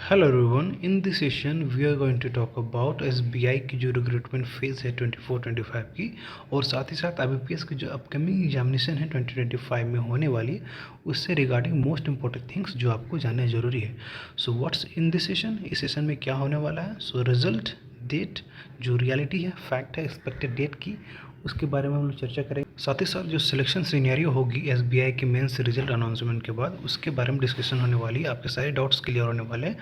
Hello everyone, in this session we are going to talk about SBI की जो recruitment phase है 24-25 की, और साथ ही साथ आईबीपीएस की जो अपकमिंग एग्जामिनेशन है 2025 में होने वाली है उससे रिगार्डिंग मोस्ट इंपॉर्टेंट थिंग्स जो आपको जानना ज़रूरी है। So what's in this session, इस सेशन में क्या होने वाला है? सो रिजल्ट, डेट, जो रियलिटी है, फैक्ट है एक्सपेक्टेड डेट की, उसके बारे में हम लोग चर्चा करेंगे। साथ ही साथ जो सिलेक्शन सिनेरियो होगी एसबीआई के मेंस रिजल्ट अनाउंसमेंट के बाद, उसके बारे में डिस्कशन होने वाली है, आपके सारे डाउट्स क्लियर होने वाले हैं।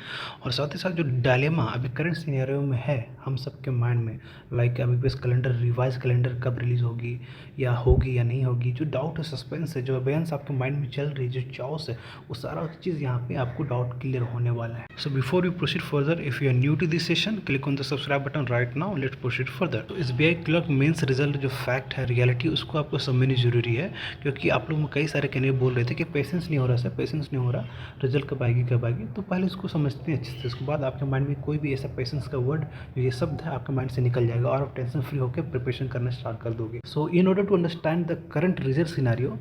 और साथ ही साथ जो डायलेमा अभी करंट सिनेरियो में है हम सबके माइंड में, लाइक अभी बेस कैलेंडर, रिवाइज कैलेंडर कब रिलीज़ होगी या नहीं होगी, जो डाउट है, सस्पेंस है, जो अवेयंस आपके माइंड में चल रही है, जो चॉस है, वो सारा चीज़ यहाँ पे आपको डाउट क्लियर होने वाला है। So before you proceed further, if you are new to this session, click on the subscribe button right now. Let's proceed further. तो एसबीआई क्लर्क मेंस रिजल्ट जो फैक्ट है, रियलिटी, उसको आपको समझनी जरूरी है, क्योंकि आप लोग कई सारे कैंडिडेट बोल रहे थे कि पेशेंस नहीं हो रहा सर, पेशेंस नहीं हो रहा, रिजल्ट कब आएगी। तो पहले इसको समझते हैं अच्छे से, उसके बाद आपके माइंड में कोई भी ऐसा पेशेंस का वर्ड, जो ये शब्द है, आपके माइंड से निकल जाएगा और आप टेंशन फ्री होकर प्रिपरेशन करना स्टार्ट कर दोगे। So in order to understand the current result scenario,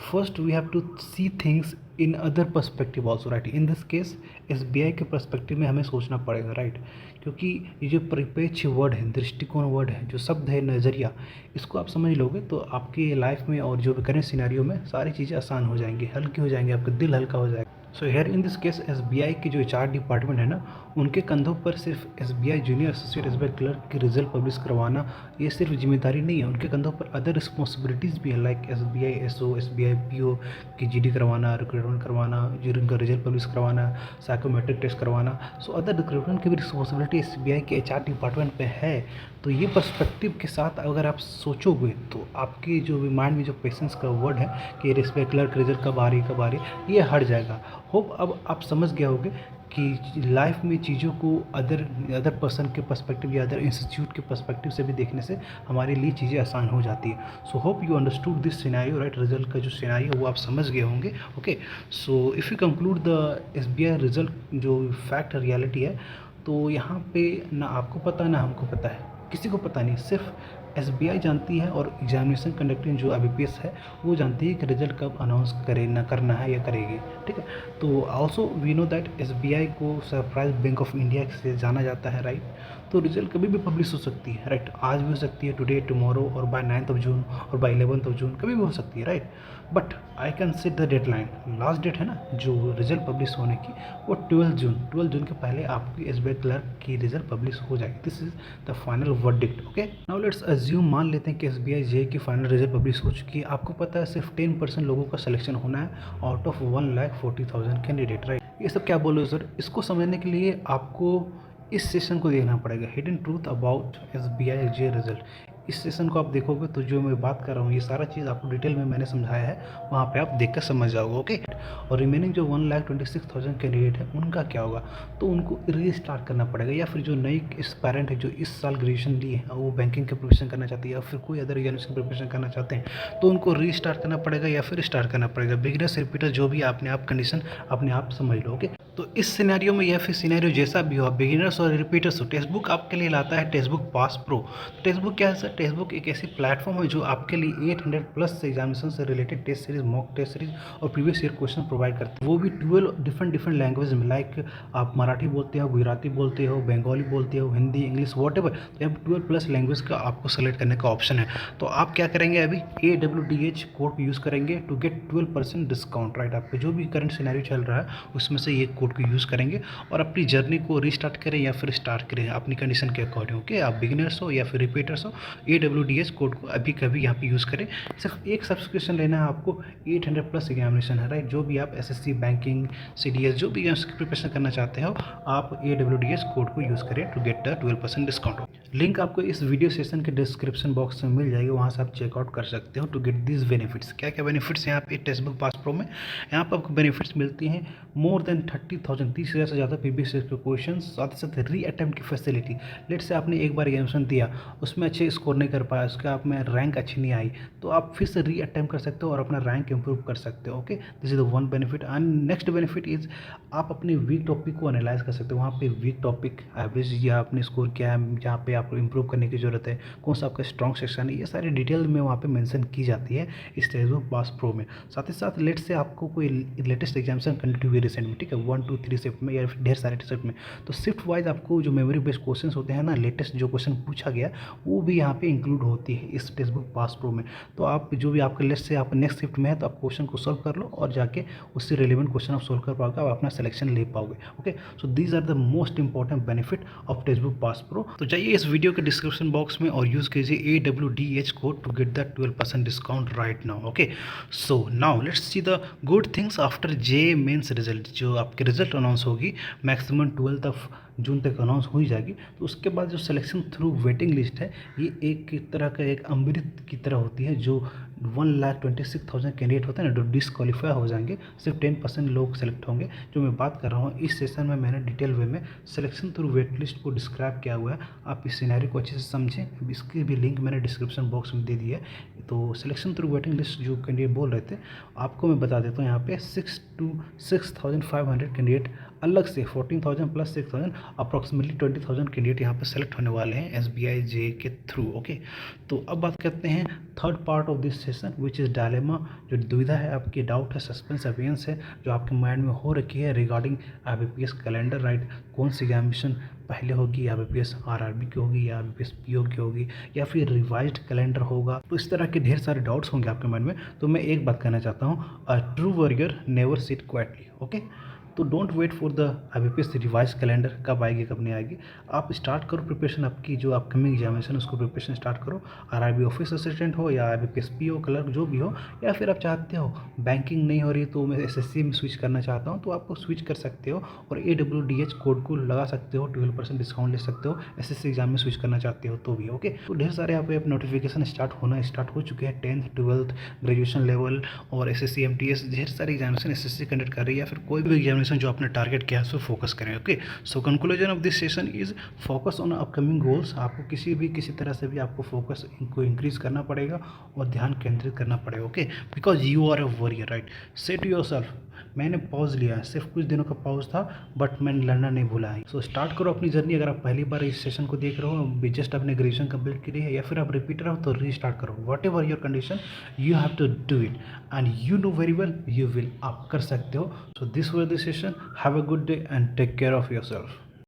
first we have to see things in other perspective also, right. In this case SBI के पर्सपेक्टिव में हमें सोचना पड़ेगा, राइट, क्योंकि ये जो परिप्रेक्ष्य वर्ड है, दृष्टिकोण वर्ड है, जो शब्द है, नज़रिया, इसको आप समझ लोगे तो आपकी लाइफ में और जो करंट सिनेरियो में सारी चीज़ें आसान हो जाएंगी, हल्की हो जाएंगी, आपका दिल हल्का हो जाएगा। So here in this case SBI की जो एचआर डिपार्टमेंट है ना, उनके कंधों पर सिर्फ SBI junior associate SBI clerk की रिजल्ट पब्लिश करवाना ये सिर्फ जिम्मेदारी नहीं है, उनके कंधों पर अदर रिस्पॉन्सिबिलिटीज़ भी है, like SBI SO, SBI PO की जीडी करवाना, रिक्रूटमेंट करवाना, जिनका रिजल्ट पब्लिश करवाना, साइकोमेट्रिक टेस्ट करवाना। सो अदर रिक्रूटमेंट की भी रिस्पॉन्सिबिलिटी एसबीआई के एचआर डिपार्टमेंट पे है। तो ये पर्सपेक्टिव के साथ अगर आप सोचोगे तो आपकी जो भी माइंड में जो पेशेंस का वर्ड है कि एसबीआई क्लर्क रिजल्ट कब आ रही, ये हट जाएगा। होप अब आप समझ गए होगे कि लाइफ में चीज़ों को अदर पर्सन के पर्सपेक्टिव या अदर इंस्टीट्यूट के पर्सपेक्टिव से भी देखने से हमारे लिए चीज़ें आसान हो जाती है। So hope you understood this scenario, right. Result का जो सिनेरियो वो आप समझ गए होंगे। Okay, so if you conclude the SBI result जो फैक्ट रियलिटी है, तो यहाँ पे ना आपको पता ना हमको पता है, किसी को पता नहीं, सिर्फ एसबीआई जानती है और एग्जामिनेशन कंडक्टिंग जो आईबीपीएस है वो जानती है कि रिजल्ट कब अनाउंस करे ना करना है या करेगी, ठीक है। तो also we know that SBI को सरप्राइज बैंक ऑफ इंडिया से जाना जाता है, राइट। तो रिजल्ट कभी भी पब्लिश हो सकती है, राइट। आज भी हो सकती है, टुडे, टुमारो, और बाय 9th जून और बाय 11th जून, कभी भी हो सकती है, right. But I can set the deadline, last date है ना जो रिजल्ट पब्लिश होने की, वो 12 जून के पहले आपकी एसबीआई क्लर्क की रिजल्ट पब्लिश हो जाएगी। This is the final verdict. Okay, now let's assume, मान लेते हैं कि एसबीआई जे की फाइनल रिजल्ट पब्लिश हो चुकी है। आपको पता है सिर्फ 10% लोगों का सिलेक्शन होना है आउट ऑफ 1,40,000 कैंडिडेट, राइट। ये सब क्या बोलो सर, इसको समझने के लिए आपको इस सेशन को देखना पड़ेगा, hidden truth about SBI J result. इस सेशन को आप देखोगे तो जो मैं बात कर रहा हूँ ये सारा चीज़ आपको डिटेल में मैंने समझाया है, वहाँ पे आप देख कर समझ जाओगे। ओके, और रिमेनिंग जो 1,26,000 कैंडिडेट है उनका क्या होगा, तो उनको रीस्टार्ट करना पड़ेगा, या फिर जो नई एस्पायरेंट है जो इस साल ग्रेजुएशन लिए हैं वो बैंकिंग के प्रिपरेशन करना चाहती है या फिर कोई अदर एग्जामिनेशन प्रिपरेशन करना चाहते हैं, तो उनको रीस्टार्ट करना पड़ेगा या फिर स्टार्ट करना पड़ेगा। बिगिनर्स रिपीटर जो भी अपने आप कंडीशन अपने आप समझ लो। ओके, तो इस सिनेरियो में या फिर सिनेरियो जैसा भी हो, बिगिनर्स और रिपीटर्स हो, टेक्स्ट बुक आपके लिए लाता है text book pass pro. Text book क्या है सर? टेक्स्ट बुक एक ऐसी प्लेटफॉर्म है जो आपके लिए 800 प्लस एग्जामिनेशन से related test series, mock test series और प्रीवियस ईयर क्वेश्चन प्रोवाइड करते हैं। वो भी 12 डिफरेंट लैंग्वेज में, लाइक आप मराठी बोलते हो, गुजराती बोलते हो, बंगाली बोलते हो, हिंदी, इंग्लिश, वॉटेवर, तो अब 12+ लैंग्वेज का आपको सेलेक्ट करने का ऑप्शन है। तो आप क्या करेंगे, अभी AWDH कोड को यूज़ करेंगे टू गेट 12% डिस्काउंट, राइट। आपका जो भी करंट सिनेरियो चल रहा है उसमें से ये कोड को यूज़ करेंगे और अपनी जर्नी को रीस्टार्ट करें या फिर स्टार्ट करें अपनी कंडीशन के अकॉर्डिंग। ओके, आप बिगिनर्स हो या फिर रिपीटर्स हो, AWDH कोड को अभी कभी यहाँ पे यूज़ करें। सिर्फ एक सब्सक्रिप्शन लेना है आपको, 800+ एग्जामिनेशन है, राइट। जो भी आप SSC, बैंकिंग, CDS, जो भी प्रिपरेशन करना चाहते हो, आप AWDH कोड को यूज़ करें to get the 12% discount. Link आपको इस वीडियो सेशन के डिस्क्रिप्शन बॉक्स में मिल जाएगी, वहाँ से आप चेकआउट कर सकते हो टू गेट दिस बेनिफिट्स। क्या क्या बेनिफिट्स हैं यहाँ पे टेक्स्ट बुक पास प्रो में? यहाँ पर आपको बेनिफिट्स मिलती हैं मोर देन 30,000, 30,000 से ज़्यादा प्रीवियस ईयर के क्वेश्चन, साथ ही साथ री अटेम्प्ट की फैसिलिटी। लेट से आपने एक बार एग्जामिनेशन दिया, उसमें अच्छे स्कोर नहीं कर पाया, उसका आप में रैंक अच्छी नहीं आई, तो आप फिर से री अटेम्प्ट कर सकते हो और अपना रैंक इंप्रूव कर सकते हो। Okay, this is the one benefit. And next benefit is आप अपने वीक टॉपिक को एनालाइज कर सकते हो। वहाँ पे वीक टॉपिक एवरेज या आपने स्कोर क्या है, जहाँ पे आपको इंप्रूव करने की जरूरत है, कौन सा आपका स्ट्रॉन्ग सेक्शन है, ये सारी डिटेल में वहाँ पे मेंशन की जाती है इस टेक्स्ट बुक पास प्रो में। साथ ही साथ लेट से आपको कोई लेटेस्ट एग्जामिनेशन कंडक्ट हुई रिसेंट में, ठीक है, 1 2 3 शिफ्ट में या फिर ढेर सारे शिफ्ट में। तो शिफ्ट वाइज आपको जो मेमोरी बेस्ड क्वेश्चन होते हैं ना, लेटेस्ट जो क्वेश्चन पूछा गया वो भी यहाँ पे इंक्लूड होती है इस टेक्स्ट बुक पास प्रो में। तो आप जो भी आपके लिस्ट से आप नेक्स्ट शिफ्ट में है तो आप क्वेश्चन को सॉल्व कर लो और जाके उससे रिलेवेंट क्वेश्चन आप सॉल्व कर पाओगे, आप अपना सिलेक्शन ले पाओगे। Okay, so these are the most important benefit of text book pass pro. तो जाइए इस वीडियो के डिस्क्रिप्शन बॉक्स में और यूज़ कीजिए AWDH code to get the 12% discount right now. Okay, so now let's see the good things after J mains result. जो आपके result announce होगी मैक्सिमम 12 ऑफ जून तक अनाउंस हो ही जाएगी, तो उसके बाद जो सिलेक्शन थ्रू वेटिंग लिस्ट है ये एक तरह का एक अमृत की तरह होती है। जो 1,26,000 कैंडिडेट होते हैं ना, जो डिसक्वालीफाई हो जाएंगे, सिर्फ 10% लोग सेलेक्ट होंगे। जो मैं बात कर रहा हूँ इस सेशन में मैंने डिटेल वे में सिलेक्शन थ्रू वेट लिस्ट को डिस्क्राइब किया हुआ है। आप इस सिनेरियो को अच्छे से समझें, इसकी भी लिंक मैंने डिस्क्रिप्शन बॉक्स में दे दी है। तो सिलेक्शन थ्रू वेटिंग लिस्ट जो कैंडिडेट बोल रहे थे, आपको मैं बता देता हूँ यहाँ पे 6,500 कैंडिडेट अलग से 14,000 प्लस 6,000 अप्रॉक्सीमेटली 20,000 कैंडिडेट यहाँ पर सेलेक्ट होने वाले हैं SBI जे के थ्रू। ओके, तो अब बात करते हैं third part of this session which is dilemma. जो दुविधा है, आपकी डाउट है, सस्पेंस अवेयंस है जो आपके माइंड में हो रखी है रिगार्डिंग IBPS कैलेंडर, राइट। कौन सी एग्जामिनेशन पहले होगी, IBPS RRB की होगी या IBPS PO की होगी या फिर रिवाइज्ड कैलेंडर होगा। तो इस तरह के ढेर सारे डाउट्स होंगे आपके माइंड में। तो मैं एक बात कहना चाहता हूँ, a true warrior never sit quietly. Okay, तो don't wait for the IBPS revise calendar कब आएगी कब नहीं आएगी। आप स्टार्ट करो प्रिपरेशन, आपकी जो अपकमिंग एग्जामिनेशन उसको प्रिपरेशन स्टार्ट करो। RRB ऑफिस असिस्टेंट हो या IBPS PO क्लर्क जो भी हो, या फिर आप चाहते हो बैंकिंग नहीं हो रही तो मैं SSC में स्विच करना चाहता हूँ, तो आपको स्विच कर सकते हो और AWDH कोड को लगा सकते हो, 12% डिस्काउंट ले सकते हो। SSC एग्जाम में स्विच करना चाहते हो तो भी। ओके, तो ढेर सारे यहाँ पे नोटिफिकेशन स्टार्ट हो चुके हैं। 10th 12th ग्रेजुएशन लेवल और SSC MTS ढेर सारी एग्जामिनेशन SSC कंडक्ट कर रही है, या फिर कोई भी एग्जामिनेशन जो आपने टारगेट किया है उस पर फोकस करें। Okay, so conclusion of this session is focus on upcoming goals. आपको किसी तरह से भी आपको फोकस को इंक्रीज करना पड़ेगा और ध्यान केंद्रित करना पड़ेगा। Okay, because you are a warrior, right. Say to yourself, मैंने पॉज लिया है, सिर्फ कुछ दिनों का पॉज था बट मैंने लड़ना नहीं भूला है। सो स्टार्ट करो अपनी जर्नी। अगर आप पहली बार इस सेशन को देख रहे हो, जस्ट आपने ग्रेजुएशन कंप्लीट करी है या फिर आप रिपीटर हो, तो रीस्टार्ट करो। Whatever your condition, you have to do it and you know very well you will. आप कर सकते हो। So this was the session. Have a good day and take care of yourself.